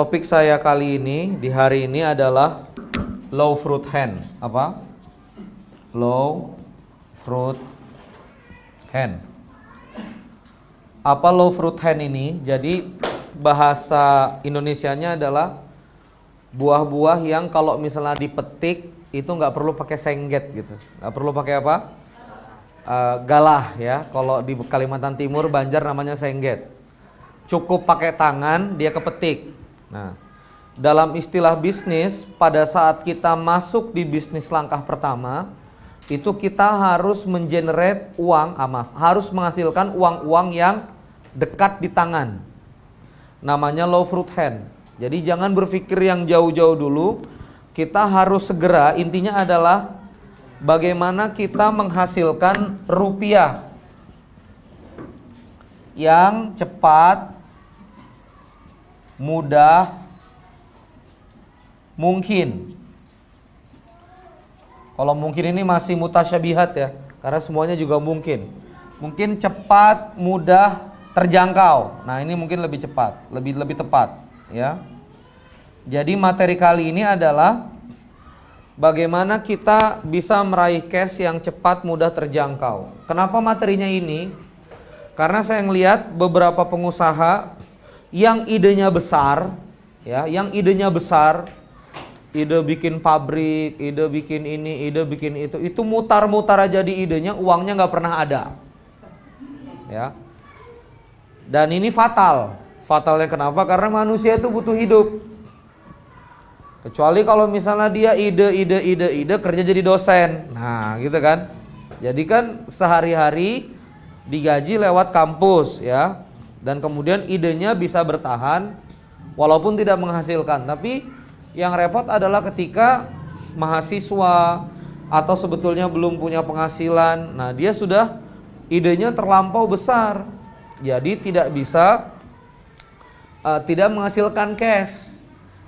Topik saya kali ini di hari ini adalah low fruit hand. Apa? Low fruit hand. Apa low fruit hand ini? Jadi bahasa Indonesianya adalah buah-buah yang kalau misalnya dipetik itu nggak perlu pakai sengget gitu. Nggak perlu pakai apa? Galah ya. Kalau di Kalimantan Timur, Banjar namanya sengget. Cukup pakai tangan dia kepetik. Nah, dalam istilah bisnis, pada saat kita masuk di bisnis langkah pertama, itu kita harus mengenerate uang, harus menghasilkan uang-uang yang dekat di tangan. Namanya low fruit hand. Jadi jangan berpikir yang jauh-jauh dulu. Kita harus segera, intinya adalah bagaimana kita menghasilkan rupiah yang cepat, mudah mungkin. Kalau mungkin ini masih mutasyabihat ya, karena semuanya juga mungkin. Mungkin cepat, mudah, terjangkau. Nah, ini mungkin lebih cepat, lebih tepat ya. Jadi materi kali ini adalah bagaimana kita bisa meraih cash yang cepat, mudah, terjangkau. Kenapa materinya ini? Karena saya ngelihat beberapa pengusaha yang idenya besar, ya, ide bikin pabrik, ide bikin ini, ide bikin itu mutar-mutar aja di idenya, uangnya nggak pernah ada, ya. Dan ini fatal. Fatalnya kenapa? Karena manusia itu butuh hidup. Kecuali kalau misalnya dia ide kerja jadi dosen, nah gitu kan. Jadi kan sehari-hari digaji lewat kampus, ya. Dan kemudian idenya bisa bertahan walaupun tidak menghasilkan. Tapi yang repot adalah ketika mahasiswa atau sebetulnya belum punya penghasilan. Nah, dia sudah idenya terlampau besar. Jadi tidak bisa tidak menghasilkan cash.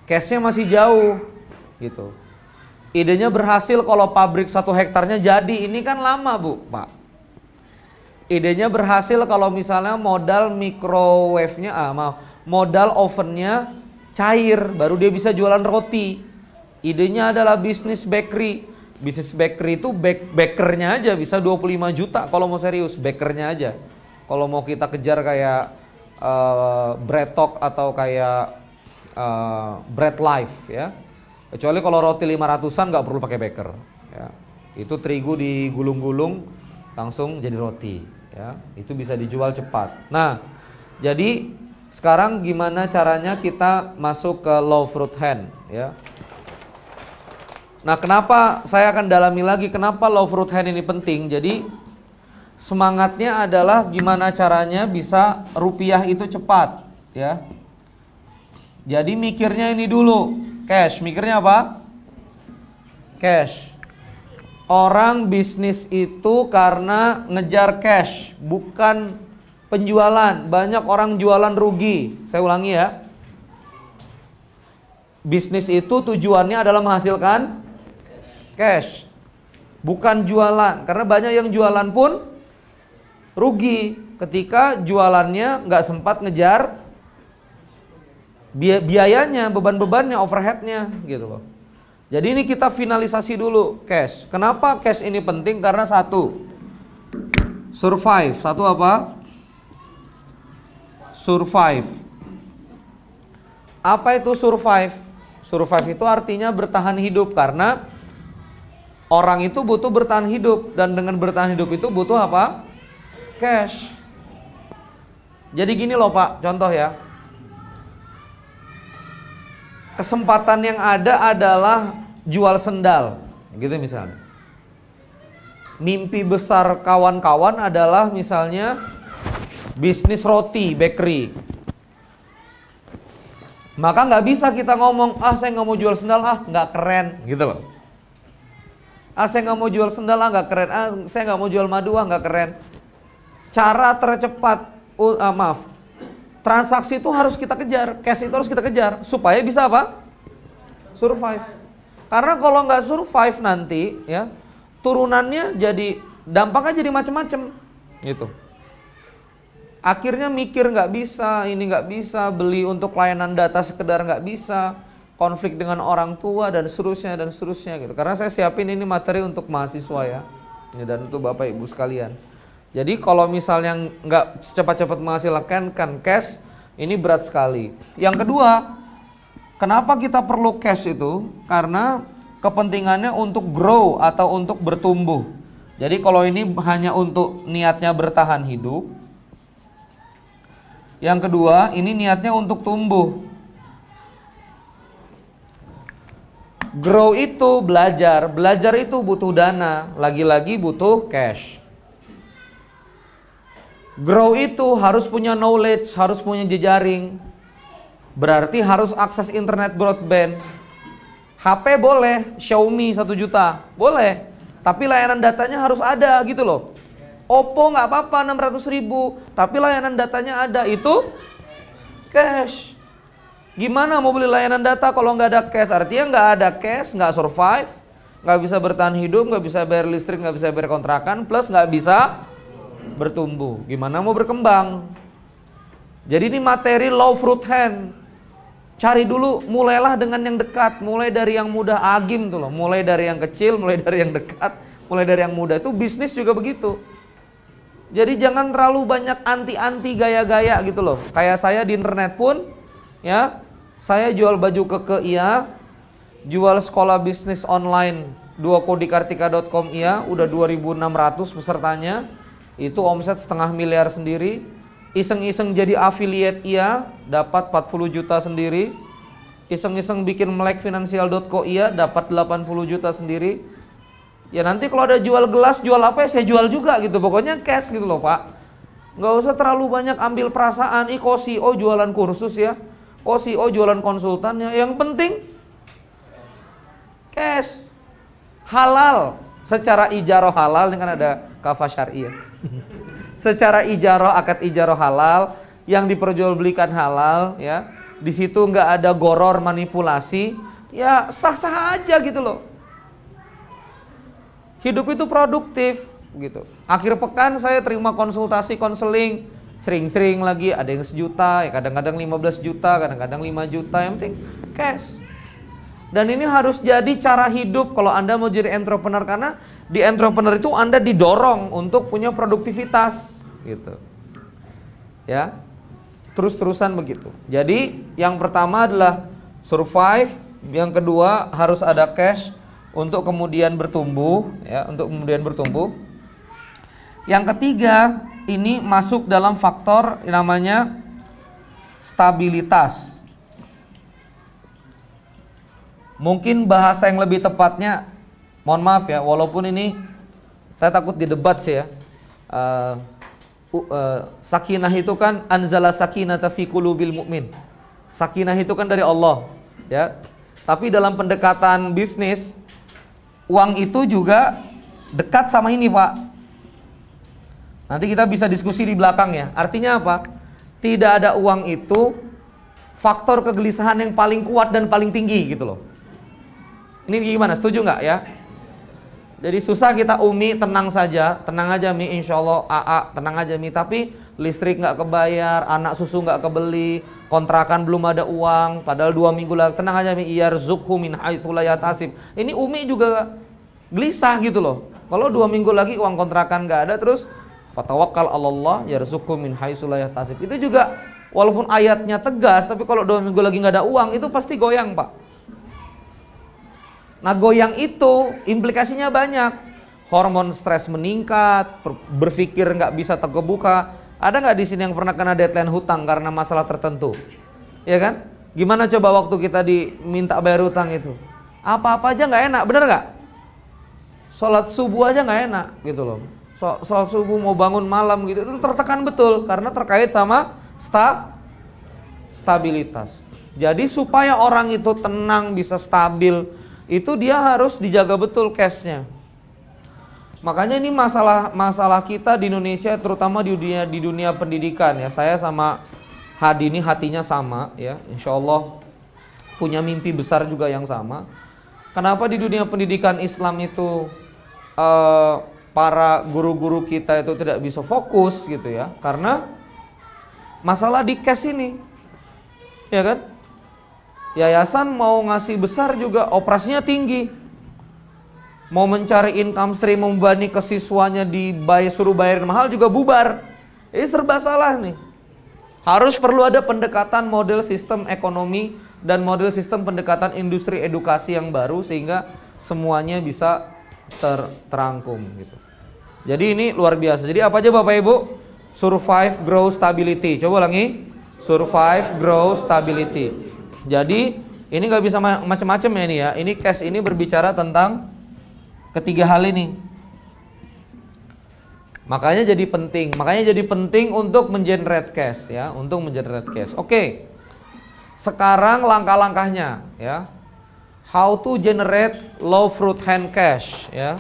Cashnya masih jauh gitu. Idenya berhasil kalau pabrik 1 hektarnya jadi. Ini kan lama, Bu, Pak. Idenya berhasil kalau misalnya modal microwave-nya, modal ovennya cair, baru dia bisa jualan roti. Idenya adalah bisnis bakery. Bisnis bakery itu bakernya aja bisa 25 juta kalau mau serius, bakernya aja. Kalau mau kita kejar kayak Bread Talk atau kayak Bread Life ya. Kecuali kalau roti 500-an nggak perlu pakai baker ya. Itu terigu digulung-gulung langsung jadi roti. Ya, itu bisa dijual cepat. Nah, jadi sekarang gimana caranya kita masuk ke low fruit hand, ya? Nah, kenapa saya akan dalami lagi kenapa low fruit hand ini penting? Jadi semangatnya adalah gimana caranya bisa rupiah itu cepat, ya. Jadi mikirnya ini dulu, cash. Mikirnya apa? Cash. Orang bisnis itu karena ngejar cash, bukan penjualan. Banyak orang jualan rugi. Saya ulangi ya. Bisnis itu tujuannya adalah menghasilkan cash, bukan jualan. Karena banyak yang jualan pun rugi ketika jualannya nggak sempat ngejar biayanya, beban-bebannya, overheadnya gitu loh. Jadi ini kita finalisasi dulu cash. Kenapa cash ini penting? Karena satu, survive. Satu apa? Survive. Apa itu survive? Survive itu artinya bertahan hidup. Karena orang itu butuh bertahan hidup. Dan dengan bertahan hidup itu butuh apa? Cash. Jadi gini loh Pak, contoh ya. Kesempatan yang ada adalah jual sendal, gitu misalnya. Mimpi besar kawan-kawan adalah misalnya bisnis roti, bakery. Maka nggak bisa kita ngomong, saya nggak mau jual sendal, nggak keren, gitu loh. Saya nggak mau jual sendal, nggak keren. Saya nggak mau jual madu, nggak keren. Cara tercepat, transaksi itu harus kita kejar, cash itu harus kita kejar supaya bisa apa? Survive. Karena kalau nggak survive nanti, ya turunannya jadi dampaknya jadi macam-macam, gitu. Akhirnya mikir nggak bisa, ini nggak bisa, beli untuk layanan data sekedar nggak bisa, konflik dengan orang tua dan seterusnya gitu. Karena saya siapin ini materi untuk mahasiswa ya, dan untuk Bapak Ibu sekalian. Jadi kalau misalnya nggak cepat-cepat menghasilkan cash, ini berat sekali. Yang kedua, kenapa kita perlu cash itu? Karena kepentingannya untuk grow atau untuk bertumbuh. Jadi kalau ini hanya untuk niatnya bertahan hidup. Yang kedua, ini niatnya untuk tumbuh. Grow itu belajar itu butuh dana, lagi-lagi butuh cash. Grow itu harus punya knowledge, harus punya jejaring. Berarti harus akses internet broadband. HP boleh, Xiaomi 1 juta, boleh. Tapi layanan datanya harus ada gitu loh. Oppo nggak apa-apa 600.000, tapi layanan datanya ada, itu cash. Gimana mau beli layanan data kalau nggak ada cash? Artinya nggak ada cash, nggak survive, nggak bisa bertahan hidup, nggak bisa bayar listrik, nggak bisa bayar kontrakan, plus nggak bisa bertumbuh. Gimana mau berkembang? Jadi ini materi low fruit hand. Cari dulu, mulailah dengan yang dekat, mulai dari yang mudah, agim tuh loh, mulai dari yang kecil, mulai dari yang dekat, mulai dari yang mudah. Itu bisnis juga begitu. Jadi jangan terlalu banyak anti-anti gaya-gaya gitu loh. Kayak saya di internet pun, ya, saya jual baju keke iya, jual sekolah bisnis online duokodekartika.com iya, udah 2.600 pesertanya, itu omset 0,5 miliar sendiri. Iseng-iseng jadi affiliate iya, dapat 40 juta sendiri. Iseng-iseng bikin melekfinansial.co iya, dapat 80 juta sendiri. Ya nanti kalau ada jual gelas, jual apa ya saya jual juga gitu. Pokoknya cash gitu loh Pak. Nggak usah terlalu banyak ambil perasaan, kok CEO jualan kursus ya, kok CEO jualan konsultan ya. Yang penting cash. Halal. Secara ijaroh halal, ini kan ada kafah syariah. Secara ijaroh, akad ijaroh halal, yang diperjualbelikan halal ya. Di situ nggak ada goror manipulasi, ya sah-sah aja gitu loh. Hidup itu produktif gitu. Akhir pekan saya terima konsultasi konseling, sering-sering lagi, ada yang 1 juta, ya kadang-kadang 15 juta, kadang-kadang 5 juta, yang penting cash. Dan ini harus jadi cara hidup kalau Anda mau jadi entrepreneur, karena di entrepreneur itu Anda didorong untuk punya produktivitas gitu. Ya. Terus-terusan begitu. Jadi yang pertama adalah survive, yang kedua harus ada cash untuk kemudian bertumbuh ya, untuk kemudian bertumbuh. Yang ketiga, ini masuk dalam faktor namanya stabilitas. Mungkin bahasa yang lebih tepatnya, mohon maaf ya, walaupun ini saya takut didebat sih ya. Sakinah itu kan anzala sakinata fi qulubil mu'min. Sakinah itu kan dari Allah, ya. Tapi dalam pendekatan bisnis, uang itu juga dekat sama ini, Pak. Nanti kita bisa diskusi di belakang ya. Artinya apa? Tidak ada uang itu faktor kegelisahan yang paling kuat dan paling tinggi gitu loh. Ini gimana? Setuju nggak ya? Jadi susah kita Umi, tenang saja, tenang aja Mi, insya Allah AA, tenang aja Mi. Tapi listrik nggak kebayar, anak susu nggak kebeli, kontrakan belum ada uang, padahal 2 minggu lagi, tenang aja Mi, yarzuqhu min haitsu la yahtasib. Ini Umi juga gelisah gitu loh. Kalau 2 minggu lagi uang kontrakan nggak ada, terus fatawakkal 'alallah yarzuqhu min haitsu la yahtasib. Itu juga walaupun ayatnya tegas, tapi kalau 2 minggu lagi nggak ada uang, itu pasti goyang Pak. Nah goyang itu implikasinya banyak. Hormon stres meningkat, berpikir nggak bisa terkebuka. Ada nggak di sini yang pernah kena deadline hutang karena masalah tertentu? Ya kan? Gimana coba waktu kita diminta bayar hutang itu? Apa-apa aja nggak enak, bener nggak? Sholat subuh aja nggak enak gitu loh. Sholat subuh mau bangun malam gitu, itu tertekan betul karena terkait sama stabilitas. Jadi supaya orang itu tenang, bisa stabil, itu dia harus dijaga betul cashnya. Makanya ini masalah kita di Indonesia, terutama di dunia pendidikan ya. Saya sama Hadi ini hatinya sama ya, insya Allah punya mimpi besar juga yang sama. Kenapa di dunia pendidikan Islam itu para guru-guru kita itu tidak bisa fokus gitu ya? Karena masalah di cash ini, ya kan? Yayasan mau ngasih besar juga operasinya tinggi, mau mencari income stream, membebani ke siswanya suruh bayarin mahal juga bubar. Ini serba salah nih. Harus perlu ada pendekatan model sistem ekonomi dan model sistem pendekatan industri edukasi yang baru sehingga semuanya bisa terangkum gitu. Jadi ini luar biasa. Jadi apa aja Bapak Ibu? Survive, grow, stability. Coba ulangi. Survive, grow, stability. Jadi ini nggak bisa macam-macam ya ini ya. Ini cash ini berbicara tentang ketiga hal ini. Makanya jadi penting untuk mengenerate cash ya, untuk mengenerate cash. Oke. Sekarang langkah-langkahnya ya. How to generate low fruit hand cash ya.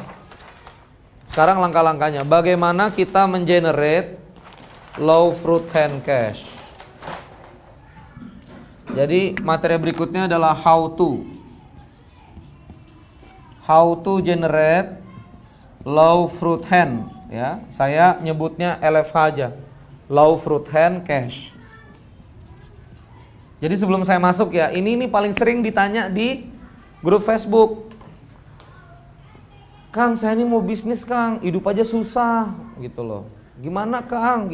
Sekarang langkah-langkahnya, bagaimana kita mengenerate low fruit hand cash. Jadi materi berikutnya adalah how to generate low fruit hand ya. Saya nyebutnya LFH aja, low fruit hand cash. Jadi sebelum saya masuk ya, ini paling sering ditanya di grup Facebook. Kang, saya ini mau bisnis Kang, hidup aja susah gitu loh. Gimana Kang?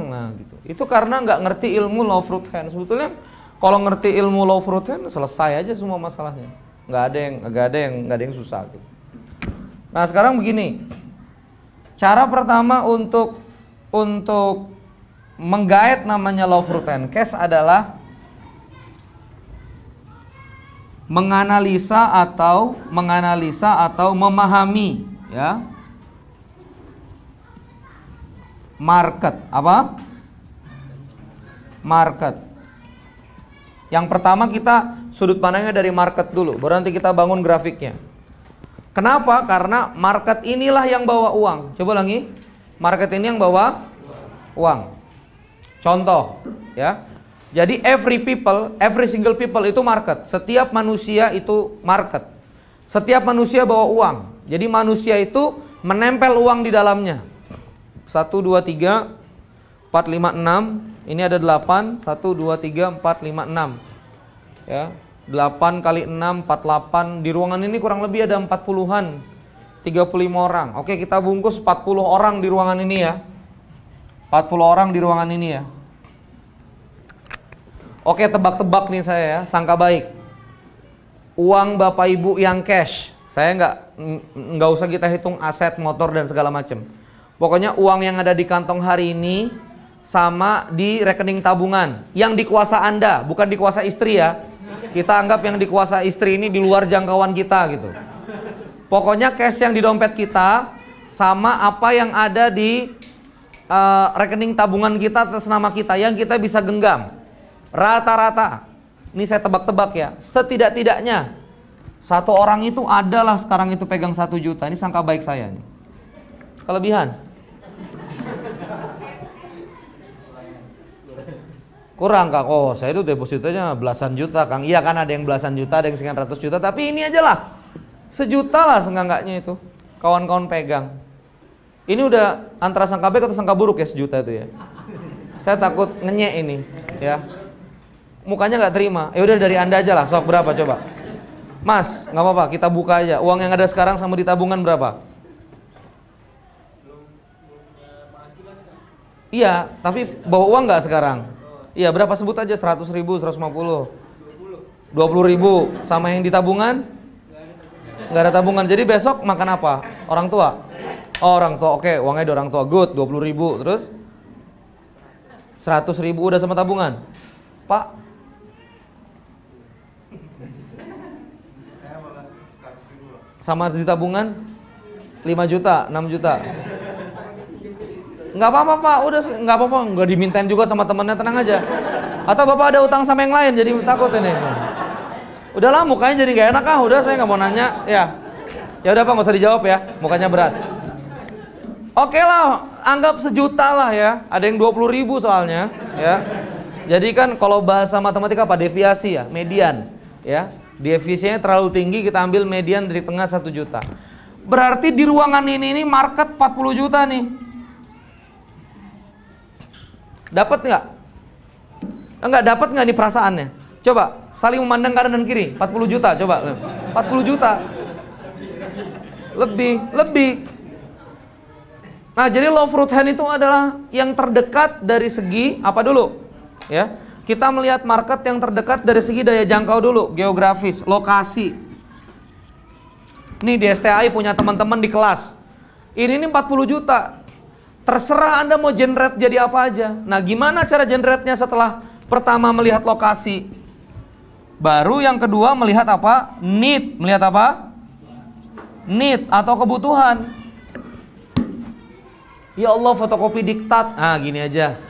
Nah gitu. Itu karena nggak ngerti ilmu low fruit hand. Sebetulnya kalau ngerti ilmu low fruit hand selesai aja semua masalahnya. Nggak ada yang susah gitu. Nah sekarang begini, cara pertama untuk menggait namanya low fruit hand cash adalah menganalisa atau memahami ya market. Apa? Market. Yang pertama kita sudut pandangnya dari market dulu, baru nanti kita bangun grafiknya. Kenapa? Karena market inilah yang bawa uang. Coba lagi, market ini yang bawa uang. Contoh ya. Jadi every single people itu market. Setiap manusia itu market. Setiap manusia bawa uang. Jadi manusia itu menempel uang di dalamnya. 1, 2, 3, 4, 5, 6. Ini ada 8. 1, 2, 3, 4, 5, 6. Ya, 8 kali 6, 48. Di ruangan ini kurang lebih ada 40-an. 35 orang. Oke, kita bungkus 40 orang di ruangan ini ya. 40 orang di ruangan ini ya. Oke, tebak-tebak nih saya ya, sangka baik. Uang Bapak Ibu yang cash. Saya nggak usah kita hitung aset, motor dan segala macam. Pokoknya uang yang ada di kantong hari ini sama di rekening tabungan yang dikuasa Anda, bukan dikuasa istri ya. Kita anggap yang dikuasa istri ini di luar jangkauan kita gitu. Pokoknya cash yang di dompet kita sama apa yang ada di rekening tabungan kita atas nama kita yang kita bisa genggam. Rata-rata, ini saya tebak-tebak ya, setidak-tidaknya satu orang itu adalah sekarang itu pegang 1 juta. Ini sangka baik saya nih. Kelebihan kurang Kang. Oh, saya itu depositonya belasan juta Kang. Iya kan, ada yang belasan juta, ada yang sekian ratus juta. Tapi ini aja lah, 1 juta lah seenggak-enggaknya itu kawan-kawan pegang. Ini udah antara sangka baik atau sangka buruk ya 1 juta itu ya. Saya takut ngenyek ini ya. Mukanya nggak terima. Ya udah dari Anda aja lah. Sok berapa coba? Mas, nggak apa-apa, kita buka aja. Uang yang ada sekarang sama di tabungan berapa? Iya, tapi bawa uang nggak sekarang? Iya, berapa sebut aja? 100 ribu, 150, 20 ribu. Sama yang di tabungan? Nggak ada tabungan. Jadi besok makan apa? Orang tua? Oh, orang tua. Oke, uangnya dari orang tua. Good, 20 ribu. Terus 100 ribu udah sama tabungan. Pak, sama di tabungan 5 juta, 6 juta. Nggak apa-apa Pak, udah nggak apa-apa, nggak dimintain juga sama temennya, tenang aja. Atau Bapak ada utang sama yang lain, jadi takut ini. Udahlah, mukanya jadi nggak enak ah, udah saya nggak mau nanya. Ya udah Pak, nggak usah dijawab ya, mukanya berat. Oke lah, anggap 1 juta lah ya. Ada yang 20 ribu soalnya ya. Jadi kan kalau bahasa matematika apa? Deviasi ya, median ya. Defisiennya terlalu tinggi, kita ambil median dari tengah 1 juta. Berarti di ruangan ini market 40 juta nih. Dapat nggak? Enggak dapat nggak nih perasaannya? Coba saling memandang kanan dan kiri. 40 juta coba. 40 juta. Lebih. Nah, jadi love fruit hand itu adalah yang terdekat dari segi apa dulu? Ya. Kita melihat market yang terdekat dari segi daya jangkau dulu, geografis, lokasi. Nih di STAI punya teman-teman di kelas. Ini nih 40 juta. Terserah Anda mau generate jadi apa aja. Nah, gimana cara generate-nya setelah pertama melihat lokasi? Baru yang kedua melihat apa? Need. Melihat apa? Need atau kebutuhan. Ya Allah, fotokopi diktat. Ah, gini aja.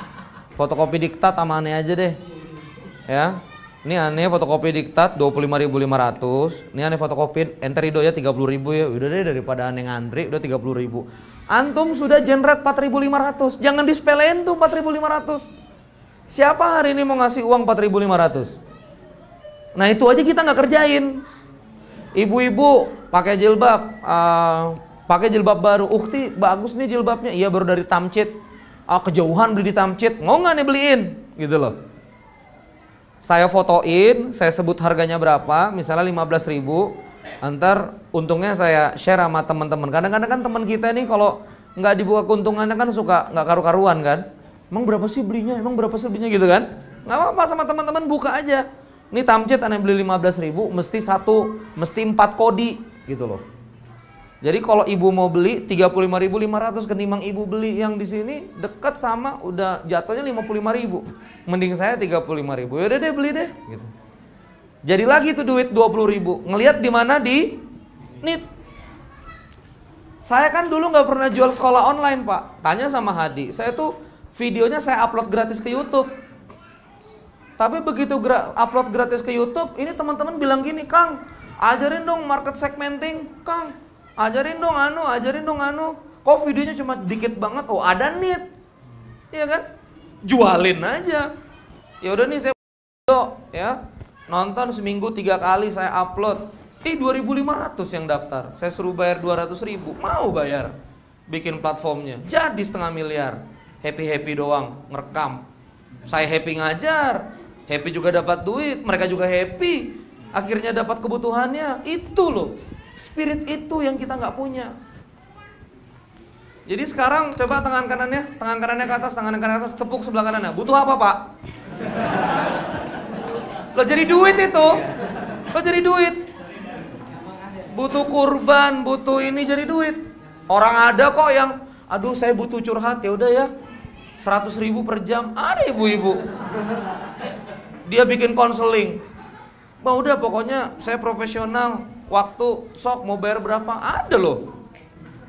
Fotokopi diktat sama aneh aja deh. Ya. Ini aneh fotokopi diktat 25.500. Ini aneh fotokopi enter Rido ya 30.000 ya. Udah deh, daripada aneh ngantri udah 30.000. Antum sudah generate 4.500. Jangan dispelein tuh 4.500. Siapa hari ini mau ngasih uang 4.500? Nah, itu aja kita nggak kerjain. Ibu-ibu pakai jilbab, pakai jilbab baru. Ukti bagus nih jilbabnya. Iya, baru dari Tamcit. Kejauhan beli di Tamcit. Mau nggak nih beliin? Gitu loh. Saya fotoin, saya sebut harganya berapa, misalnya 15.000. Antar untungnya saya share sama teman-teman. Kadang-kadang kan teman kita nih kalau nggak dibuka keuntungannya kan suka nggak karu-karuan kan. Emang berapa sih belinya? Emang berapa sih belinya gitu kan? Nggak apa-apa, sama teman-teman buka aja. Ini Tamcit aneh beli 15.000, mesti 4 kodi gitu loh. Jadi kalau ibu mau beli 35.500 ketimbang ibu beli yang di sini dekat sama udah jatuhnya 55.000. Mending saya 35.000. Ya udah deh beli deh gitu. Jadi lagi tuh duit 20.000. Ngelihat di mana di Need. Saya kan dulu nggak pernah jual sekolah online, Pak. Tanya sama Hadi. Saya tuh videonya saya upload gratis ke YouTube. Tapi begitu upload gratis ke YouTube, ini teman-teman bilang gini, "Kang, ajarin dong market segmenting, Kang. Ajarin dong anu. Kok videonya cuma dikit banget? Oh, ada Need." Iya kan? Jualin aja. Ya udah nih saya ya. Nonton seminggu 3 kali saya upload. 2.500 yang daftar. Saya suruh bayar 200.000. Mau bayar. Bikin platformnya. Jadi 500 miliar. Happy-happy doang ngerekam. Saya happy ngajar. Happy juga dapat duit, mereka juga happy. Akhirnya dapat kebutuhannya. Itu loh. Spirit itu yang kita nggak punya. Jadi sekarang coba tangan kanannya ke atas, tangan kanan ke atas, tepuk sebelah kanannya. Butuh apa, Pak? Lo jadi duit itu. Lo jadi duit. Butuh kurban, butuh ini jadi duit. Orang ada kok yang, aduh saya butuh curhat, ya udah ya. 100.000 per jam. Ada ibu-ibu. Dia bikin konseling. Bah udah pokoknya saya profesional. Waktu sok mau bayar berapa? Ada loh.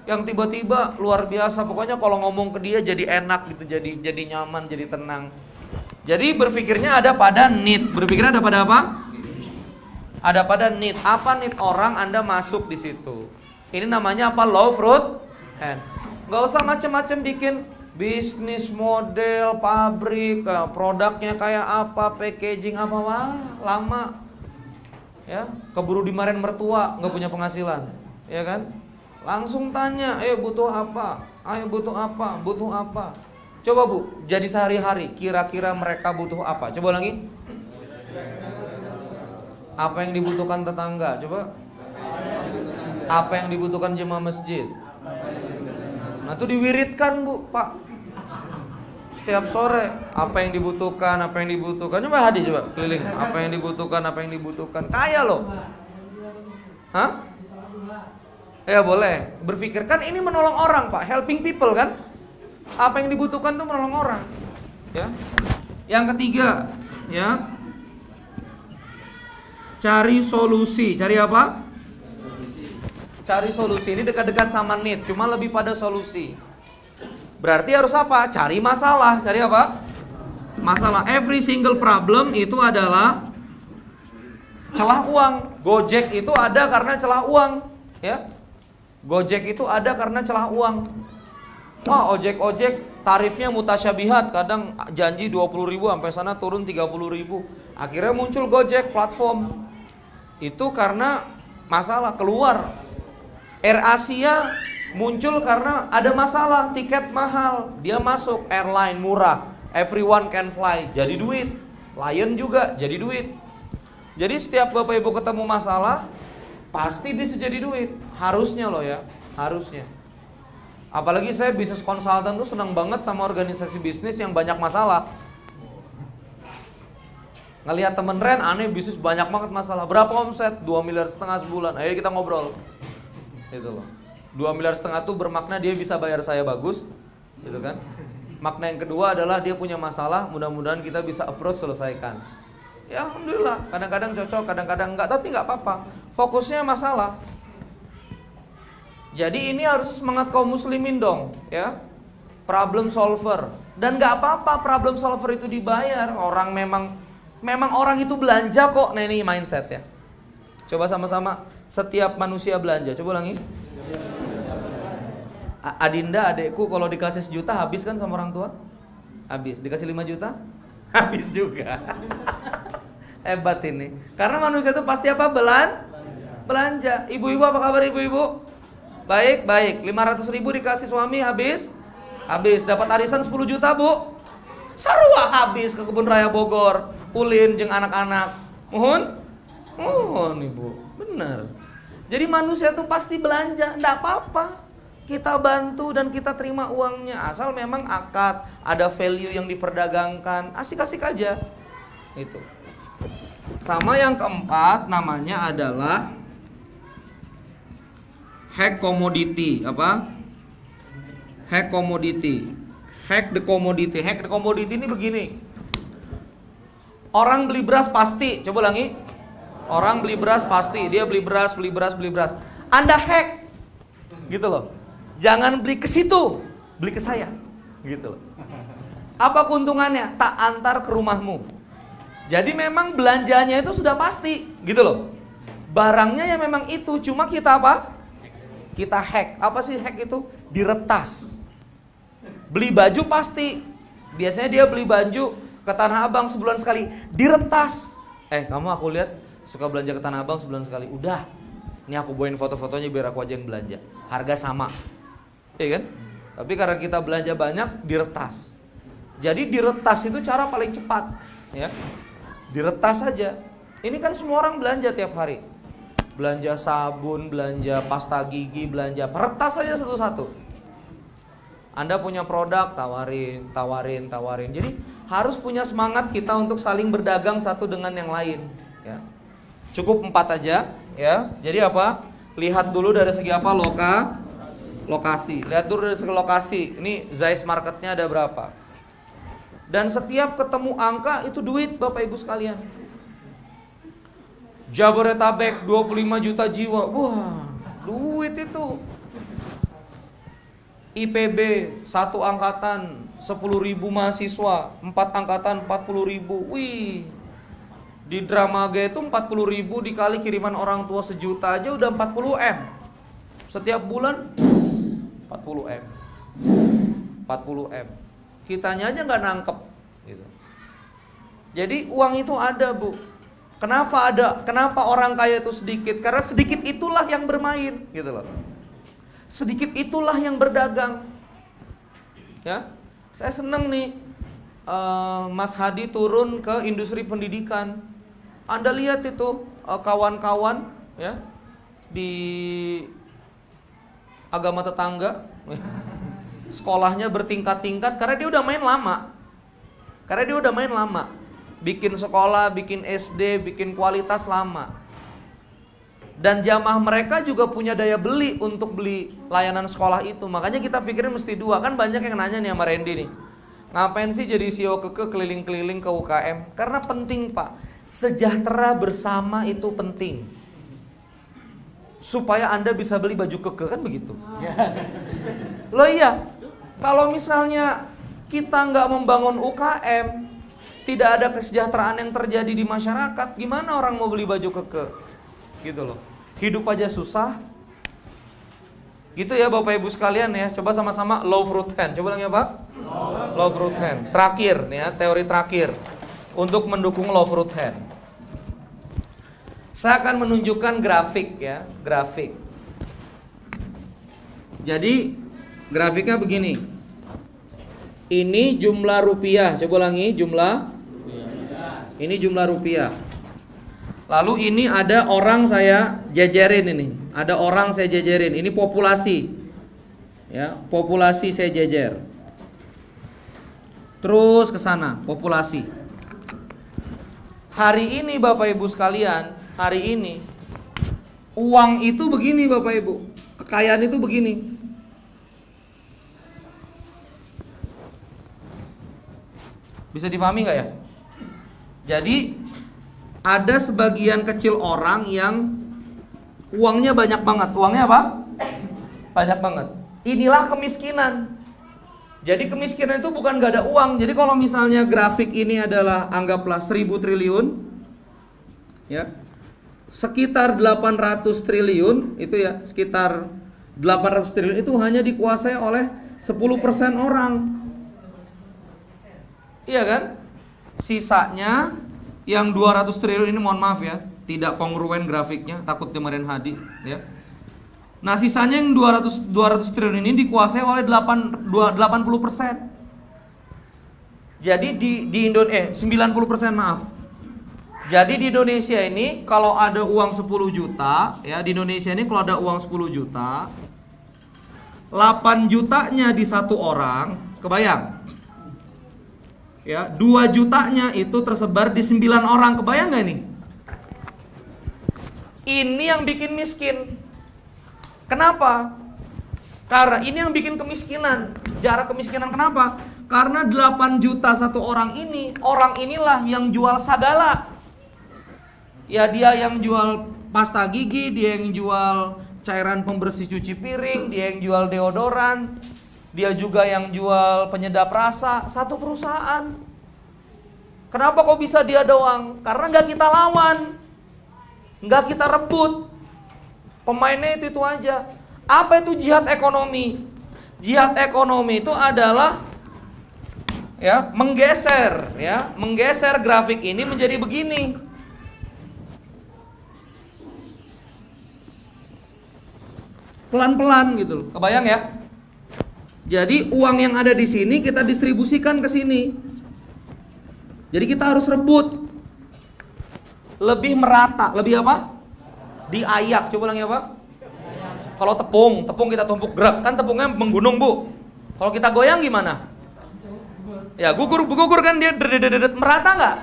Yang tiba-tiba luar biasa. Pokoknya kalau ngomong ke dia jadi enak gitu, jadi nyaman, jadi tenang. Jadi berpikirnya ada pada need. Berpikirnya ada pada apa? Ada pada need. Apa need orang Anda masuk di situ. Ini namanya apa? Love fruit hand. Gak usah macem-macem bikin bisnis model, pabrik, produknya kayak apa, packaging apa, wah lama. Ya, keburu dimarahin mertua, nggak punya penghasilan, ya kan? Langsung tanya, ayo butuh apa? Ayo butuh apa? Butuh apa? Coba Bu, jadi sehari-hari, kira-kira mereka butuh apa? Coba lagi. Apa yang dibutuhkan tetangga? Coba. Apa yang dibutuhkan jemaah masjid? Nah itu diwiridkan Bu, Pak. Setiap sore, apa yang dibutuhkan, apa yang dibutuhkan. Coba Hadi coba keliling, apa yang dibutuhkan, apa yang dibutuhkan. Kaya loh. Hah? Ya boleh. Berpikir kan ini menolong orang, Pak, helping people kan. Apa yang dibutuhkan tuh menolong orang. Ya. Yang ketiga, ya. Cari solusi. Cari apa? Cari solusi. Ini dekat-dekat sama need, cuma lebih pada solusi. Berarti harus apa? Cari masalah. Cari apa? Masalah. Every single problem itu adalah celah uang. Gojek itu ada karena celah uang, ya. Gojek itu ada karena celah uang. Wah, ojek-ojek tarifnya mutasyabihat, kadang janji 20.000 sampai sana turun 30.000. Akhirnya muncul Gojek platform. Itu karena masalah keluar. AirAsia muncul karena ada masalah, tiket mahal. Dia masuk airline murah, everyone can fly, jadi duit. Lion juga jadi duit. Jadi setiap Bapak Ibu ketemu masalah, pasti bisa jadi duit. Harusnya loh ya, harusnya. Apalagi saya bisnis konsultan tuh senang banget sama organisasi bisnis yang banyak masalah. Ngelihat temen Ren, aneh bisnis banyak banget masalah. Berapa omset? 2,5 miliar sebulan. Ayo kita ngobrol. Gitu loh. 2,5 miliar tuh bermakna dia bisa bayar saya bagus, gitu kan? Makna yang kedua adalah dia punya masalah, mudah-mudahan kita bisa approach selesaikan. Ya alhamdulillah, kadang-kadang cocok, kadang-kadang enggak, tapi enggak apa-apa. Fokusnya masalah. Jadi ini harus semangat kaum muslimin dong, ya. Problem solver. Dan enggak apa-apa problem solver itu dibayar. Orang memang orang itu belanja kok. Nah ini mindset ya. Coba sama-sama, setiap manusia belanja. Coba ulangi. Adinda adekku kalau dikasih 1 juta habis kan sama orang tua? Habis. Dikasih 5 juta? Habis juga. Hebat ini. Karena manusia itu pasti apa? Belanja. Ibu-ibu apa kabar ibu-ibu? Baik, baik. 500 ribu dikasih suami habis? Habis. Dapat arisan 10 juta bu? Sarua habis ke kebun raya Bogor. Ulin jeung anak-anak. Mohon ibu. Bener. Jadi manusia itu pasti belanja. Nggak apa-apa. Kita bantu dan kita terima uangnya. Asal memang akad, ada value yang diperdagangkan. Asik-asik aja. Itu. Sama yang keempat namanya adalah hack commodity. Apa? Hack commodity. Hack the commodity. Hack the commodity ini begini. Orang beli beras pasti. Coba ulangi. Orang beli beras pasti. Dia beli beras. Anda hack. Gitu loh. Jangan beli ke situ, beli ke saya. Gitu loh. Apa keuntungannya? Tak antar ke rumahmu. Jadi memang belanjanya itu sudah pasti, gitu loh. Barangnya ya memang itu, cuma kita apa? Kita hack. Apa sih hack itu? Diretas. Beli baju pasti. Biasanya dia beli baju ke Tanah Abang sebulan sekali, diretas. Kamu aku lihat suka belanja ke Tanah Abang sebulan sekali. Udah. Ini aku bawain foto-fotonya biar aku aja yang belanja. Harga sama. Iya kan? Tapi karena kita belanja banyak, diretas. Jadi diretas itu cara paling cepat, ya. Diretas saja. Ini kan semua orang belanja tiap hari. Belanja sabun, belanja pasta gigi, belanja. Retas saja satu-satu. Anda punya produk, tawarin. Jadi harus punya semangat kita untuk saling berdagang satu dengan yang lain, ya. Cukup 4 aja, ya. Jadi apa? Lihat dulu dari segi apa? Lokasi. Lihat dulu dari segi lokasi. Ini Zeiss marketnya ada berapa. Dan setiap ketemu angka itu duit Bapak Ibu sekalian. Jabodetabek 25 juta jiwa. Wah, duit itu. IPB 1 angkatan 10.000 mahasiswa, 4 angkatan 40.000. Wih. Di Dramaga itu 40.000 dikali kiriman orang tua 1 juta aja udah 40 M. Setiap bulan 40 M. Kitanya aja nggak nangkep gitu. Jadi uang itu ada bu. Kenapa ada? Kenapa orang kaya itu sedikit? Karena sedikit itulah yang bermain gitu loh. Sedikit itulah yang berdagang. Ya, saya seneng nih Mas Hadi turun ke industri pendidikan. Anda lihat itu kawan-kawan ya di agama tetangga, sekolahnya bertingkat-tingkat karena dia udah main lama. Bikin sekolah, bikin SD, bikin kualitas lama. Dan jamaah mereka juga punya daya beli untuk beli layanan sekolah itu. Makanya kita pikirin mesti 2. Kan banyak yang nanya nih sama Randy nih, ngapain sih jadi CEO keliling-keliling ke UKM? Karena penting Pak, sejahtera bersama itu penting. Supaya Anda bisa beli baju keke, kan begitu. Loh iya, kalau misalnya kita nggak membangun UKM, tidak ada kesejahteraan yang terjadi di masyarakat, gimana orang mau beli baju keke? Gitu loh. Hidup aja susah. Gitu ya Bapak Ibu sekalian ya. Coba sama-sama low fruit hand. Coba lagi apa? Low fruit hand. Terakhir nih ya, teori terakhir untuk mendukung low fruit hand. Saya akan menunjukkan grafik ya, grafik. Jadi grafiknya begini. Ini jumlah rupiah, coba ulangi jumlah Ini jumlah rupiah. Lalu ini ada orang saya jejerin ini. Ada orang saya jejerin. Ini populasi. Ya, populasi saya jejer. Terus ke sana, populasi. Hari ini Bapak Ibu sekalian, hari ini uang itu begini Bapak Ibu. Kekayaan itu begini. Bisa difahami nggak ya? Jadi ada sebagian kecil orang yang uangnya banyak banget. Uangnya apa? Banyak banget. Inilah kemiskinan. Jadi kemiskinan itu bukan gak ada uang. Jadi kalau misalnya grafik ini adalah anggaplah 1000 triliun, ya, sekitar 800 triliun itu ya, sekitar 800 triliun itu hanya dikuasai oleh 10% orang. Iya kan? Sisanya yang 200 triliun ini, mohon maaf ya, tidak kongruen grafiknya, takut dimarahin Hadi ya. Nah sisanya yang 200 triliun ini dikuasai oleh 80%. Jadi di Indonesia 90%, maaf. Jadi di Indonesia ini kalau ada uang 10 juta ya, di Indonesia ini kalau ada uang 10 juta, 8 jutanya di satu orang, kebayang? Ya, 2 jutanya itu tersebar di 9 orang, kebayang gak nih? Ini yang bikin miskin. Kenapa? Karena ini yang bikin kemiskinan. Jarak kemiskinan kenapa? Karena 8 juta satu orang ini, orang inilah yang jual segala. Ya dia yang jual pasta gigi, dia yang jual cairan pembersih cuci piring, dia yang jual deodoran, dia juga yang jual penyedap rasa, satu perusahaan. Kenapa kok bisa dia doang? Karena nggak kita lawan, nggak kita rebut. Pemainnya itu aja. Apa itu jihad ekonomi? Jihad ekonomi itu adalah ya menggeser grafik ini menjadi begini. Pelan-pelan gitu loh. Kebayang ya? Jadi uang yang ada di sini kita distribusikan ke sini. Jadi kita harus rebut. Lebih merata, lebih apa? Diayak. Coba ulangi apa? Kalau tepung kita tumpuk gerak, kan tepungnya menggunung, Bu. Kalau kita goyang gimana? Ya, gugur kan dia merata nggak?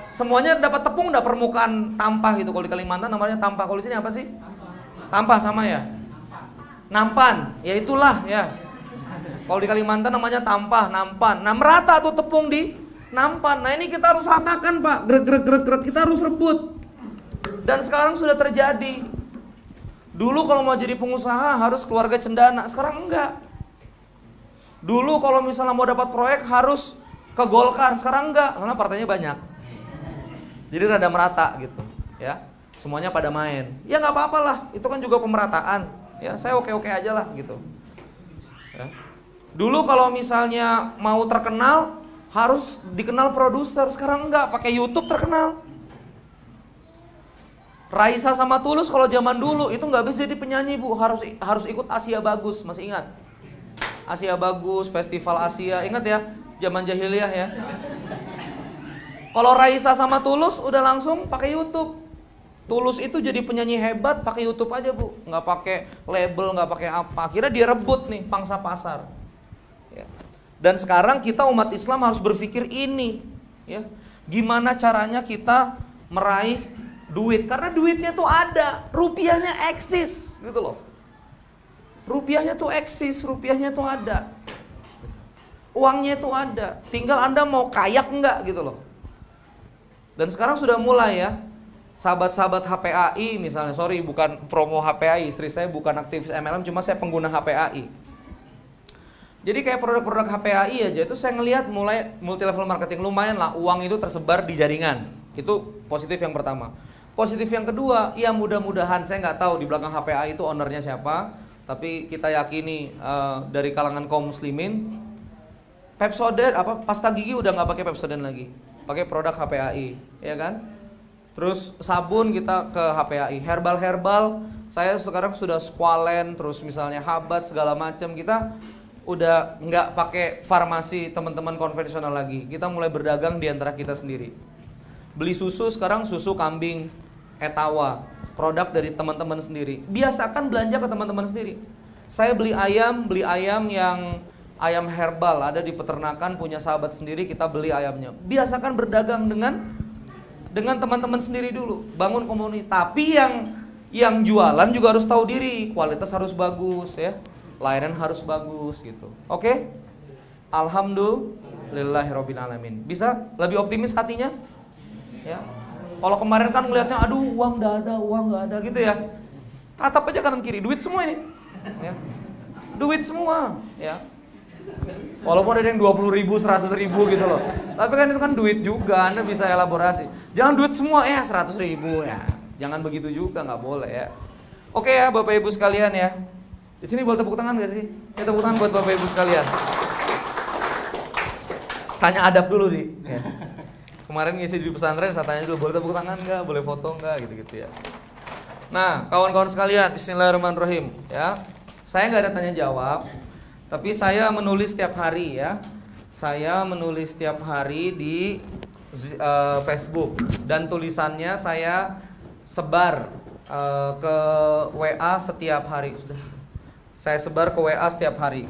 Semuanya dapat tepung, dapat permukaan tampah gitu. Kalau di Kalimantan namanya tampah. Kalau di sini apa sih? Tampah sama ya? Nampan, ya itulah ya. Kalau di Kalimantan namanya tampah, nampan. Nah merata tuh tepung di nampan. Nah ini kita harus ratakan Pak, gerak, kita harus rebut. Dan sekarang sudah terjadi. Dulu kalau mau jadi pengusaha harus keluarga cendana, sekarang enggak. Dulu kalau misalnya mau dapat proyek harus ke Golkar, sekarang enggak, karena partainya banyak. Jadi rada merata gitu, ya. Semuanya pada main. Ya nggak apa-apa lah, itu kan juga pemerataan. Ya saya oke-oke aja lah gitu. Ya. Dulu kalau misalnya mau terkenal harus dikenal produser, sekarang enggak, pakai YouTube terkenal. Raisa sama Tulus kalau zaman dulu itu nggak bisa jadi penyanyi, Bu, harus ikut Asia Bagus, masih ingat? Asia Bagus, Festival Asia, ingat ya? Zaman jahiliyah ya. Kalau Raisa sama Tulus udah langsung pakai YouTube. Tulus itu jadi penyanyi hebat pakai YouTube aja, Bu, nggak pakai label, nggak pakai apa. Akhirnya dia rebut nih pangsa pasar. Ya. Dan sekarang kita umat Islam harus berpikir ini, ya, gimana caranya kita meraih duit, karena duitnya tuh ada, rupiahnya eksis, gitu loh. Rupiahnya tuh eksis, rupiahnya tuh ada, uangnya tuh ada. Tinggal Anda mau kayak enggak gitu loh. Dan sekarang sudah mulai ya. Sahabat-sahabat HPAI misalnya, sorry bukan promo HPAI, istri saya bukan aktivis MLM, cuma saya pengguna HPAI. Jadi kayak produk-produk HPAI aja itu saya ngelihat mulai multi level marketing, lumayan lah uang itu tersebar di jaringan. Itu positif yang pertama. Positif yang kedua, ya mudah-mudahan, saya nggak tahu di belakang HPAI itu ownernya siapa, tapi kita yakini dari kalangan kaum muslimin, Pepsodent pasta gigi udah nggak pakai Pepsodent lagi, pakai produk HPAI, ya kan? Terus sabun kita ke HPAI, herbal saya sekarang sudah Squalene, terus misalnya Habat segala macam, kita udah nggak pakai farmasi teman-teman konvensional lagi, kita mulai berdagang di antara kita sendiri. Beli susu sekarang susu kambing Etawa, produk dari teman-teman sendiri. Biasakan belanja ke teman-teman sendiri. Saya beli ayam yang ayam herbal, ada di peternakan punya sahabat sendiri, kita beli ayamnya. Biasakan berdagang dengan teman-teman sendiri dulu, bangun komunitas. Tapi yang jualan juga harus tahu diri, kualitas harus bagus ya, layanan harus bagus gitu. Oke? Alhamdulillahirobbilalamin. Bisa lebih optimis hatinya? Ya. Kalau kemarin kan ngelihatnya, aduh uang nggak ada gitu ya. Tatap aja kanan kiri, duit semua ini. Ya. Duit semua, ya. Walaupun ada yang 20.000, 100.000 gitu loh. Tapi kan itu kan duit juga, Anda bisa elaborasi. Jangan duit semua, 100.000 ya. Jangan begitu juga, nggak boleh ya. Oke ya Bapak Ibu sekalian ya. Di sini boleh tepuk tangan nggak sih? Ya tepuk tangan buat Bapak Ibu sekalian. Tanya adab dulu nih. Ya. Kemarin ngisi di pesantren, saya tanya dulu, boleh tepuk tangan nggak, boleh foto nggak, gitu-gitu ya. Nah, kawan-kawan sekalian, Bismillahirrahmanirrahim. Ya, saya nggak ada tanya jawab, tapi saya menulis setiap hari ya. Saya menulis setiap hari di Facebook dan tulisannya saya sebar ke WA setiap hari. Sudah, saya sebar ke WA setiap hari.